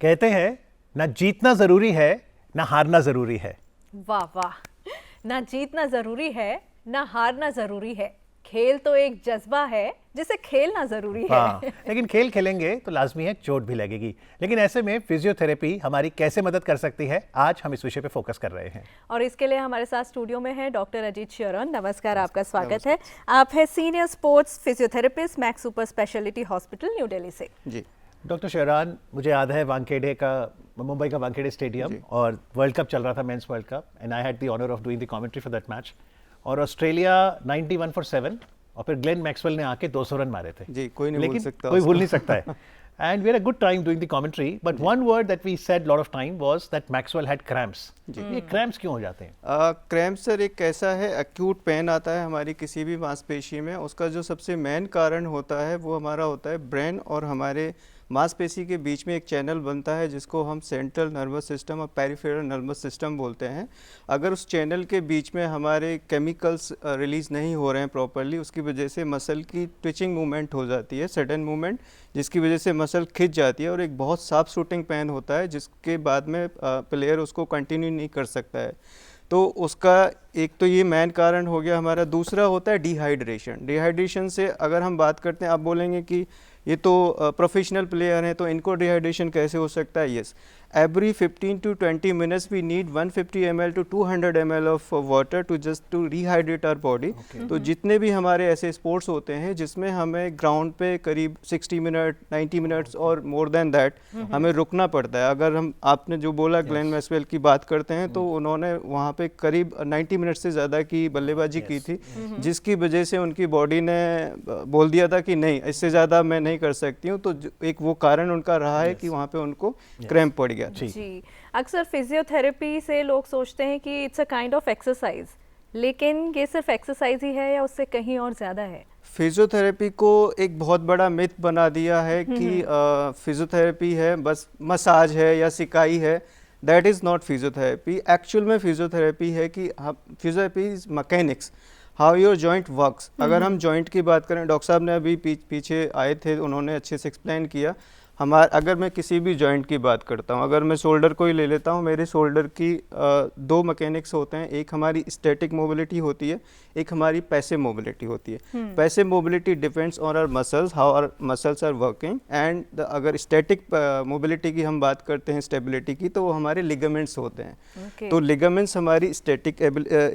कहते हैं ना जीतना जरूरी है ना हारना जरूरी है। वाह वाह, ना जीतना जरूरी है ना हारना जरूरी है। खेल तो एक जज्बा है जिसे खेलना जरूरी है। हाँ, लेकिन खेल खेलेंगे तो लाजमी है चोट भी लगेगी। लेकिन ऐसे में फिजियोथेरेपी हमारी कैसे मदद कर सकती है, आज हम इस विषय पे फोकस कर रहे हैं। और इसके लिए हमारे साथ स्टूडियो में है डॉक्टर अजीत शरण। नमस्कार, आपका स्वागत है। आप है senior sports physiotherapist, max super speciality hospital, new Delhi से। जी डॉक्टर शहरान, मुझे याद है वानखेड़े का, मुंबई का वानखेड़े स्टेडियम, और वर्ल्ड कप चल रहा था, men's world cup, and I had the honour of doing the commentary for that match. और ऑस्ट्रेलिया 91 फॉर 7, और फिर ग्लेन मैक्सवेल ने आके 200 रन मारे थे। जी, कोई नहीं भूल सकता, कोई भूल नहीं सकता है। And we had a good time doing the commentary, but one word that we said a lot of time was that Maxwell had cramps. ये cramps क्यों हो जाते हैं? क्रैम्प सर एक कैसा है, एक्यूट पेन आता है हमारी किसी भी मांसपेशी में। उसका जो सबसे मेन कारण होता है वो हमारा होता है ब्रेन और हमारे मांसपेशी के बीच में एक चैनल बनता है जिसको हम सेंट्रल नर्वस सिस्टम और पेरिफेरल नर्वस सिस्टम बोलते हैं। अगर उस चैनल के बीच में हमारे केमिकल्स रिलीज़ नहीं हो रहे हैं प्रॉपरली, उसकी वजह से मसल की ट्विचिंग मूवमेंट हो जाती है, सडन मूवमेंट, जिसकी वजह से मसल खिंच जाती है और एक बहुत शार्प शूटिंग पेन होता है जिसके बाद में प्लेयर उसको कंटिन्यू नहीं कर सकता है। तो उसका एक तो ये मेन कारण हो गया हमारा। दूसरा होता है डिहाइड्रेशन। डिहाइड्रेशन से अगर हम बात करते हैं, आप बोलेंगे कि ये तो प्रोफेशनल प्लेयर हैं तो इनको डिहाइड्रेशन कैसे हो सकता है। Yes, every 15 to 20 minutes we need 150 ml to 200 ml of water to just to rehydrate our body। तो जितने भी हमारे ऐसे स्पोर्ट्स होते हैं जिसमें हमें ग्राउंड पे करीब 60 मिनट 90 मिनट्स और मोर देन दैट हमें रुकना पड़ता है। अगर हम, आपने जो बोला ग्लेन मैक्सवेल की बात करते हैं, तो उन्होंने वहाँ पे करीब 90 मिनट से ज़्यादा की बल्लेबाजी की थी, जिसकी वजह से उनकी बॉडी ने बोल दिया था कि नहीं, इससे ज़्यादा मैं नहीं कर सकती हूँ। तो एक वो कारण उनका रहा है कि वहाँ पे उनको क्रैम्प पड़ गया। जी, अक्सर फिजियोथेरेपी से लोग सोचते हैं कि it's a kind of exercise, लेकिन ये सिर्फ एक्सरसाइज ही है या उससे कहीं और ज़्यादा है? फिजियोथेरेपी को एक बहुत बड़ा मिथ बना दिया है कि फिजियोथेरेपी है बस मसाज है या सिकाई है। That is not physiotherapy. Actual में फिजियोथेरेपी है कि physiotherapy is mechanics, how your joint works. अगर हम जॉइंट की बात करें, डॉक्टर साहब ने अभी पीछे आए थे, उन्होंने अच्छे से एक्सप्लेन किया। अगर मैं किसी भी जॉइंट की बात करता हूँ, अगर मैं शोल्डर को ही ले लेता हूँ, मेरे शोल्डर की दो मैकेनिक्स होते हैं। एक हमारी स्टैटिक मोबिलिटी होती है, एक हमारी पैसिव मोबिलिटी होती है। Passive mobility depends on our muscles, how our muscles are working, and अगर स्टैटिक मोबिलिटी की हम बात करते हैं, स्टेबिलिटी की, तो वो हमारे लिगामेंट्स होते हैं। तो लिगामेंट्स हमारी स्टैटिक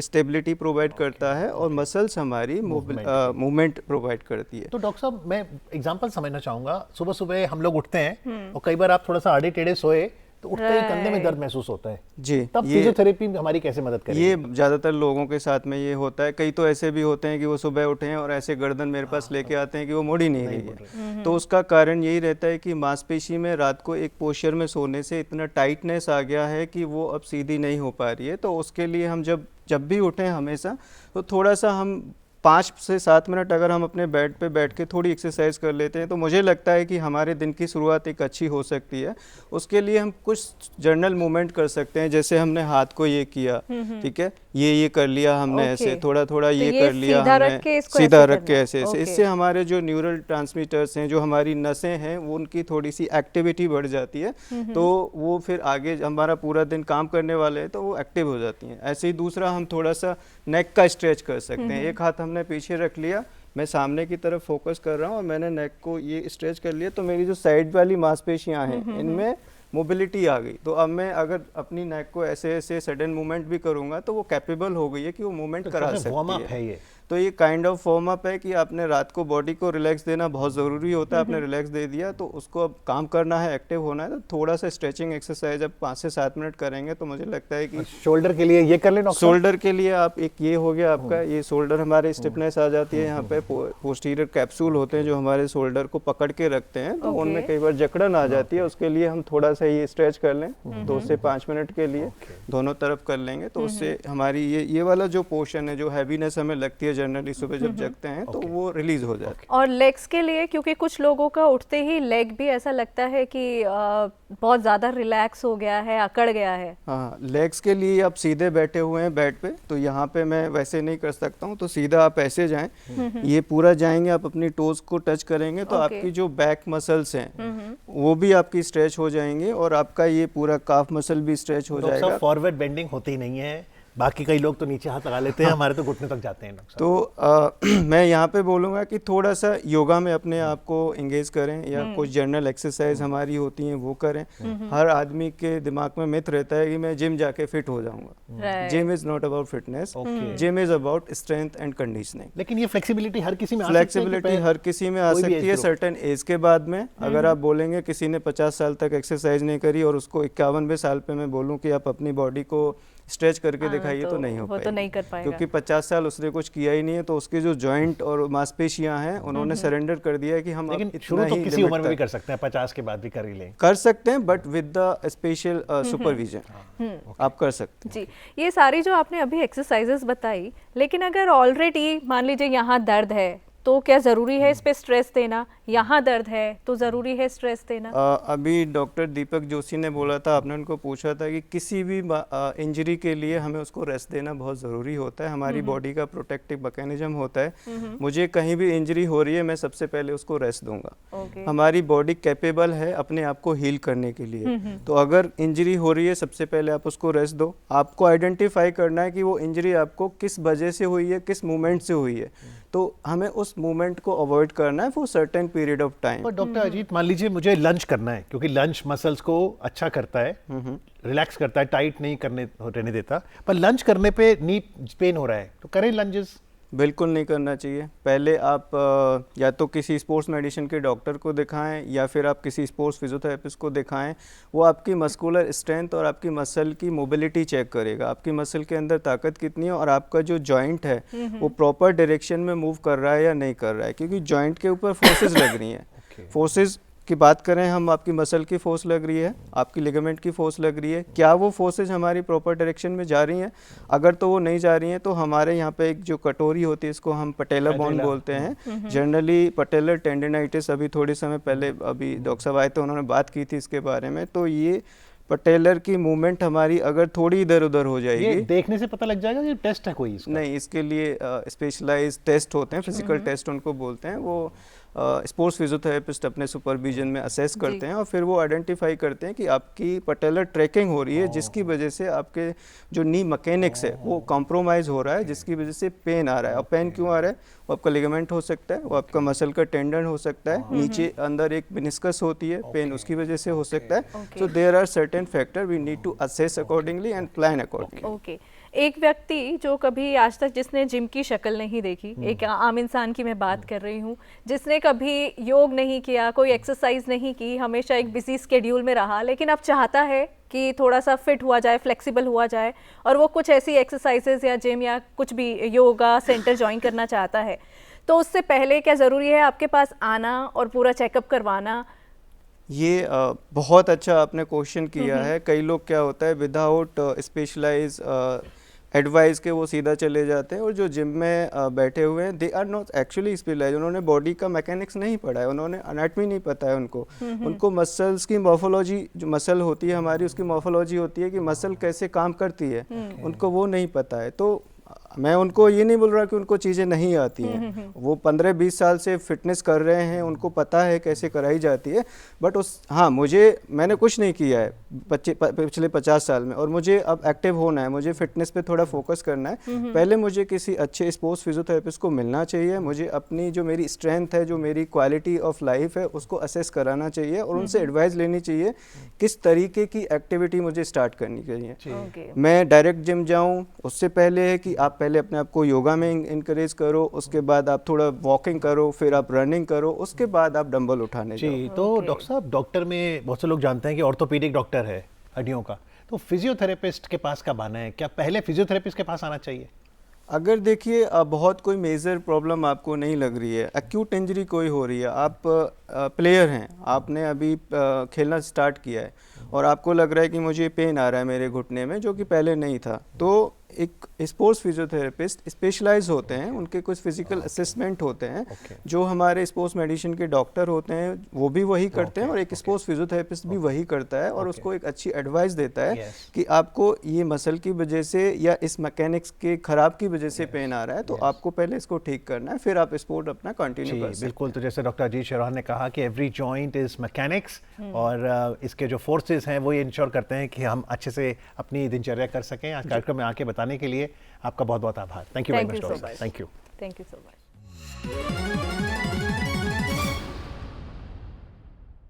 स्टेबिलिटी प्रोवाइड करता है और मसल्स हमारी मूवमेंट प्रोवाइड करती है। तो डॉक्टर साहब, मैं एग्जांपल समझना चाहूंगा। सुबह सुबह हम लोग उठते हैं और कई बार आप थोड़ा सा आड़े टेढ़े सोए तो उठते ही कंधे में दर्द महसूस होता है। जी, तब फिजियोथेरेपी हमारी कैसे मदद करेगी? ये ज़्यादातर लोगों के साथ में ये होता है। कई तो ऐसे भी होते हैं कि वो सुबह उठे हैं और ऐसे गर्दन मेरे पास लेके आते हैं कि वो मुड़ ही नहीं रही है। तो उसका कारण यही रहता है कि मांसपेशी में रात को एक पोस्चर में सोने से इतना टाइटनेस आ गया है कि वो अब सीधी नहीं हो पा रही है। तो उसके लिए हम जब भी उठें हमेशा, तो थोड़ा सा हम 5 से 7 मिनट अगर हम अपने बेड पे बैठ के थोड़ी एक्सरसाइज कर लेते हैं, तो मुझे लगता है कि हमारे दिन की शुरुआत एक अच्छी हो सकती है। उसके लिए हम कुछ जर्नल मूवमेंट कर सकते हैं, जैसे हमने हाथ को ये किया, ठीक है, ये कर लिया हमने, ऐसे थोड़ा थोड़ा ये कर लिया हमने, सीधा रख के ऐसे। इससे हमारे जो न्यूरल ट्रांसमीटर्स हैं, जो हमारी नसें हैं, वो उनकी थोड़ी सी एक्टिविटी बढ़ जाती है। तो वो फिर आगे हमारा पूरा दिन काम करने वाले हैं तो वो एक्टिव हो जाती हैं। ऐसे ही दूसरा, हम थोड़ा सा नेक का स्ट्रेच कर सकते हैं। एक हाथ हमने पीछे रख लिया, मैं सामने की तरफ फोकस कर रहा हूँ और मैंने नेक को ये स्ट्रेच कर लिया, तो मेरी जो साइड वाली मांसपेशियाँ हैं इनमें मोबिलिटी आ गई। तो अब मैं अगर अपनी नेक को ऐसे ऐसे सडन मूवमेंट भी करूँगा तो वो कैपेबल हो गई है कि वो मूवमेंट करा सकती है। ये तो ये काइंड ऑफ वार्म अप है कि आपने रात को बॉडी को रिलैक्स देना बहुत ज़रूरी होता है। आपने रिलैक्स दे दिया तो उसको अब काम करना है, एक्टिव होना है, तो थोड़ा सा स्ट्रेचिंग एक्सरसाइज अब 5 से 7 मिनट करेंगे तो मुझे लगता है कि शोल्डर के लिए ये कर लेना। शोल्डर के लिए आप एक ये हो गया आपका, ये शोल्डर हमारे स्टिफनेस आ जाती है। यहाँ पे पोस्टीरियर कैप्सूल होते हैं जो हमारे शोल्डर को पकड़ के रखते हैं, तो उनमें कई बार जकड़न आ जाती है। उसके लिए हम थोड़ा सा ये स्ट्रेच कर लें 2 से 5 मिनट के लिए, दोनों तरफ कर लेंगे, तो उससे हमारी ये वाला जो पोर्शन है, जो हैवीनेस हमें लगती है जनरली सुबह जब जगते हैं तो वो रिलीज हो जाता है। और लेग्स के लिए, क्योंकि कुछ लोगों का उठते ही लेग भी ऐसा लगता है कि बहुत ज़्यादा रिलैक्स हो गया है, अकड़ गया है। हाँ, लेग्स के लिए आप सीधे बैठे हुए हैं बेड पे, तो यहाँ पे मैं वैसे नहीं कर सकता हूँ, तो सीधा आप ऐसे जाएं, ये पूरा जाएंगे, आप अपनी टोज को टच करेंगे तो आपकी जो बैक मसल्स हैं वो भी आपकी स्ट्रेच हो जाएंगे और आपका ये पूरा काफ मसल भी स्ट्रेच हो जाएगा। फॉरवर्ड बेंडिंग होती नहीं है, बाकी कई लोग तो नीचे हाथ लगा लेते हैं, हमारे तो घुटने तक जाते हैं डॉक्टर साहब। तो मैं यहाँ पे बोलूँगा कि थोड़ा सा योगा में अपने आप को एंगेज करें या कुछ जनरल एक्सरसाइज हमारी होती हैं वो करें। हर आदमी के दिमाग में मिथ रहता है कि मैं जिम जाके फिट हो जाऊंगा। Gym is not about fitness, gym is about strength and conditioning. लेकिन ये फ्लेक्सिबिलिटी हर किसी में आ फ्लेक्सिबिलिटी हर किसी में आ सकती है सर्टेन एज के बाद में। अगर आप बोलेंगे किसी ने 50 साल तक एक्सरसाइज नहीं करी और उसको 51वें साल पे मैं बोलूँ कि आप अपनी बॉडी को स्ट्रेच करके दिखाइए तो नहीं हो पाएगा, तो नहीं कर पाएगा, क्योंकि 50 साल उसने कुछ किया ही नहीं है। तो उसके जो जॉइंट और मांसपेशियां हैं उन्होंने सरेंडर कर दिया है कि हम लेकिन शुरू तो किसी उम्र में भी कर सकते हैं, 50 के बाद भी कर ही लें, कर सकते हैं, but with the special supervision आप कर सकते हैं। जी, ये सारी जो आपने अभी एक्सरसाइजेस बताई, लेकिन अगर ऑलरेडी मान लीजिए यहाँ दर्द है तो क्या ज़रूरी है इस पे स्ट्रेस देना? यहाँ दर्द है तो ज़रूरी है स्ट्रेस देना? अभी डॉक्टर दीपक जोशी ने बोला था, आपने उनको पूछा था कि किसी भी इंजरी के लिए हमें उसको रेस्ट देना बहुत ज़रूरी होता है। हमारी बॉडी का प्रोटेक्टिव मैकेनिज्म होता है। मुझे कहीं भी इंजरी हो रही है मैं सबसे पहले उसको रेस्ट दूंगा। हमारी बॉडी कैपेबल है अपने आप को हील करने के लिए। तो अगर इंजरी हो रही है सबसे पहले आप उसको रेस्ट दो। आपको आइडेंटिफाई करना है कि वो इंजरी आपको किस वजह से हुई है, किस मूवमेंट से हुई है, तो हमें उस मूवमेंट को अवॉइड करना है for certain period of time. और डॉक्टर अजीत, मान लीजिए मुझे लंच करना है, क्योंकि लंच मसल्स को अच्छा करता है, रिलैक्स करता है, टाइट नहीं रहने देता, पर लंच करने पे नी पेन हो रहा है, तो करें लंजेस? बिल्कुल नहीं करना चाहिए। पहले आप या तो किसी स्पोर्ट्स मेडिसिन के डॉक्टर को दिखाएं या फिर आप किसी स्पोर्ट्स फिजियोथेरेपिस्ट को दिखाएं। वो आपकी मस्कुलर स्ट्रेंथ और आपकी मसल की मोबिलिटी चेक करेगा, आपकी मसल के अंदर ताकत कितनी है और आपका जो जॉइंट है वो प्रॉपर डायरेक्शन में मूव कर रहा है या नहीं कर रहा है, क्योंकि जॉइंट के ऊपर फोर्सेज लग रही हैं। फोर्सेज की बात करें हम, आपकी मसल की फोर्स लग रही है, आपकी लिगामेंट की फोर्स लग रही है, क्या वो फोर्सेज हमारी प्रॉपर डायरेक्शन में जा रही हैं? अगर तो वो नहीं जा रही हैं तो हमारे यहाँ पे एक जो कटोरी होती है, इसको हम पटेला बोन बोलते हैं। जनरली पटेलर टेंडिनाइटिस, अभी थोड़े समय पहले अभी डॉक्टर साहब आए थे, उन्होंने बात की थी इसके बारे में। तो ये पटेलर की मूवमेंट हमारी अगर थोड़ी इधर उधर हो जाएगी, ये देखने से पता लग जाएगा कि टेस्ट है कोई इसका? नहीं, इसके लिए स्पेशलाइज्ड टेस्ट होते हैं, फिजिकल टेस्ट उनको बोलते हैं। वो स्पोर्ट्स फिजियोथेरेपिस्ट अपने सुपरविजन में असेस करते हैं और फिर वो आइडेंटिफाई करते हैं कि आपकी पटेलर ट्रैकिंग हो रही है, जिसकी वजह से आपके जो नी मैकेनिक्स है वो कॉम्प्रोमाइज़ हो रहा है, जिसकी वजह से पेन आ रहा है। और पेन क्यों आ रहा है? वो आपका लिगामेंट हो सकता है, वो आपका मसल का टेंडन हो सकता है, नीचे अंदर एक मेनिस्कस होती है, पेन उसकी वजह से हो सकता है। So there are certain factor, we need to assess accordingly and plan accordingly. Okay, एक व्यक्ति जो कभी आज तक जिसने जिम की शक्ल नहीं देखी, एक आम इंसान की मैं बात कर रही हूँ, जिसने कभी योग नहीं किया, कोई एक्सरसाइज नहीं की, हमेशा एक बिजी स्केड्यूल में रहा, लेकिन अब चाहता है कि थोड़ा सा फिट हुआ जाए, फ्लेक्सिबल हुआ जाए, और वो कुछ ऐसी एक्सरसाइजेज या जिम या कुछ भी योगा सेंटर ज्वाइन करना चाहता है, तो उससे पहले क्या ज़रूरी है आपके पास आना और पूरा चेकअप करवाना? ये बहुत अच्छा आपने क्वेश्चन किया है। कई लोग क्या होता है, विदाउट स्पेशलाइज एडवाइस के वो सीधा चले जाते हैं, और जो जिम में बैठे हुए हैं they are not actually specialise. उन्होंने बॉडी का मैकेनिक्स नहीं पढ़ा है, उन्होंने एनाटॉमी नहीं पता है उनको मसल्स की मॉर्फोलॉजी, जो मसल होती है हमारी उसकी मॉर्फोलॉजी होती है कि मसल कैसे काम करती है, उनको वो नहीं पता है। तो मैं उनको ये नहीं बोल रहा कि उनको चीज़ें नहीं आती हैं, वो 15-20 साल से फिटनेस कर रहे हैं, उनको पता है कैसे कराई जाती है। बट मैंने कुछ नहीं किया है पिछले 50 साल में, और मुझे अब एक्टिव होना है, मुझे फिटनेस पे थोड़ा फोकस करना है। पहले मुझे किसी अच्छे स्पोर्ट्स फिजियोथेरेपिस्ट को मिलना चाहिए, मुझे अपनी जो मेरी स्ट्रेंथ है, जो मेरी क्वालिटी ऑफ लाइफ है, उसको असेस कराना चाहिए और उनसे एडवाइस लेनी चाहिए किस तरीके की एक्टिविटी मुझे स्टार्ट करनी चाहिए। मैं डायरेक्ट जिम जाऊँ उससे पहले है कि आप पहले अपने आप को योगा में इंकरेज करो, उसके बाद आप थोड़ा वॉकिंग करो, फिर आप रनिंग करो, उसके बाद आप डंबल उठाने जाओ। जी, तो डॉक्टर साहब, डॉक्टर में बहुत से लोग जानते हैं कि ऑर्थोपेडिक डॉक्टर है हड्डियों का, तो फिजियोथेरेपिस्ट के पास कब आना है? क्या पहले फिजियोथेरेपिस्ट के पास आना चाहिए? अगर देखिए बहुत कोई मेजर प्रॉब्लम आपको नहीं लग रही है, एक्यूट इंजरी कोई हो रही है, आप प्लेयर हैं, आपने अभी खेलना स्टार्ट किया है और आपको लग रहा है कि मुझे पेन आ रहा है मेरे घुटने में, जो कि पहले नहीं था, तो एक स्पोर्ट्स फिजियोथेरेपिस्ट स्पेशलाइज होते हैं, उनके कुछ फिजिकल असेसमेंट होते हैं जो हमारे स्पोर्ट्स मेडिसिन के डॉक्टर होते हैं वो भी वही करते हैं, और एक स्पोर्ट्स फिजियोथेरेपिस्ट भी वही करता है और उसको एक अच्छी एडवाइस देता है कि आपको ये मसल की वजह से या इस मैकेनिक्स के खराब की वजह से पेन आ रहा है, तो आपको पहले इसको ठीक करना है, फिर आप स्पोर्ट अपना कंटिन्यू कर सकते हैं। बिल्कुल, तो जैसे डॉक्टर अजीत चौहान ने कहा कि एवरी जॉइंट इज मैकेनिक्स, और इसके जो फोर्सेस हैं वो ये इंश्योर करते हैं कि हम अच्छे से अपनी दिनचर्या कर सकें। आज कार्यक्रम में आके बताने के लिए आपका बहुत बहुत आभार। Thank you very much doctor. Thank you so much.